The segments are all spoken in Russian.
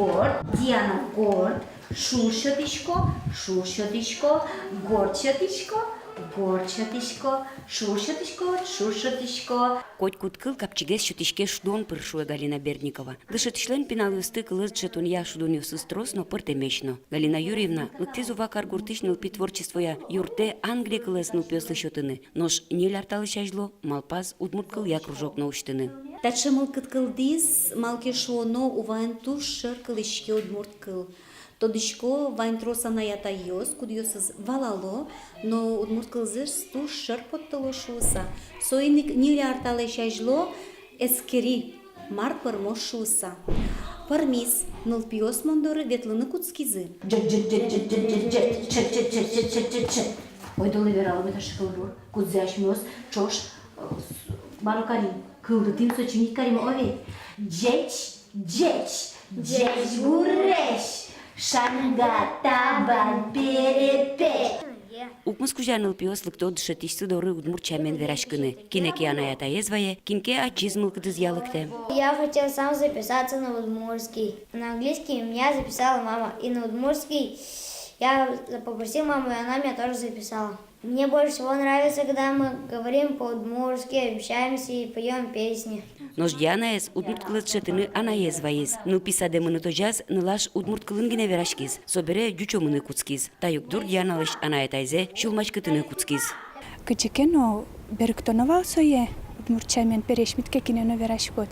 горд, Диана горд, шушотишко, шушотишко, горчотишко, горчотишко, шушотишко, шушотишко. Коть куткыл капчигес шутишке шудон пыршуя Галина Бердникова. Дышетишлен пеналысты кылыз жетунья шудонюсы строс, но пыртемешно. Галина Юрьевна, лыктезу вакар гуртышныл пи творчествоя юрте Англия кылысныл пёслы шотыны. Нож нель арталышажло, малпаз удмурт кылья кружок научтыны. Тачымыл кыткылдиз малкешоно увайн туш шыркылышке удмурткыл. Тодышко вайн тросана ята йос, кудьосыз валало, но удмурткылзыш туш шырпоттыло шуса. Соиник ниле арталышажло эскери мар пырмо шуса. Пармис нылпиос мондоры ветлыны куцкизы. Ойдолы вералы бета шыкылбур, кудзяшмёс, чош, барукарим. Кылды тим сочинить карим овет. Джеч, джеч, джеч гуреш, шанга табан перепе. Укмус кужаныл пиос лыктод дышетишсы доры удмурт чамен верашкыны. Кинеки анаята езвае, кинке ачизмыл кыдыз ялыкте. Я хотел сам записаться на удмуртский. На английский меня записала мама. И на удмуртский я попросил маму, и она меня тоже записала. Мне больше всего нравится, когда мы говорим по-удмуртски, общаемся и поем песни. Нож дианаес удмурт кылыз шетыны ана езваез. Ну писаде мыны тожаз нылаш удмурт кылынгине верашкиз. Собере дючо мыны куцкиз. Таюк дур дианалыш анаятайзе шулмач кытыны куцкиз. Кычекено берктонова сое удмуртчамен перешмитке кинено верашкот.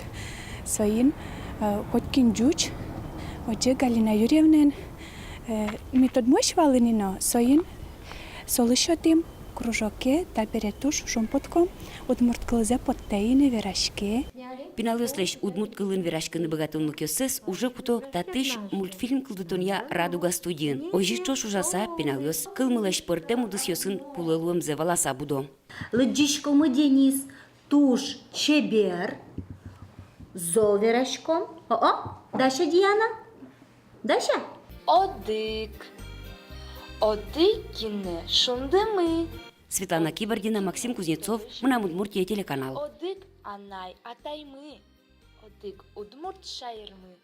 Соин хоткин дюч, оже Галина Юрьевнен метод мощь валынино соин солышотим кружоке та перетуш шумпотком удмурт кылызе поттейне верашке. Пиналыслеш удмурт кылын верашкыны богатунлык ёсыз уже куто татыш мультфильм кылдытонья Радуга студиен. Ожи чош ужаса пиналёс кылмылеш пыртем удыс ёсын пулылуем зе валаса будо. Лыджишко мы Денис, туш чебер, зо верашком. О, Даша Диана? Даша? Одик. Одикине шундымы. Светлана Кибордина, Максим Кузнецов, Мына Удмуртия телеканал. Одик анай атаймы. Одик удмурт шайырмы.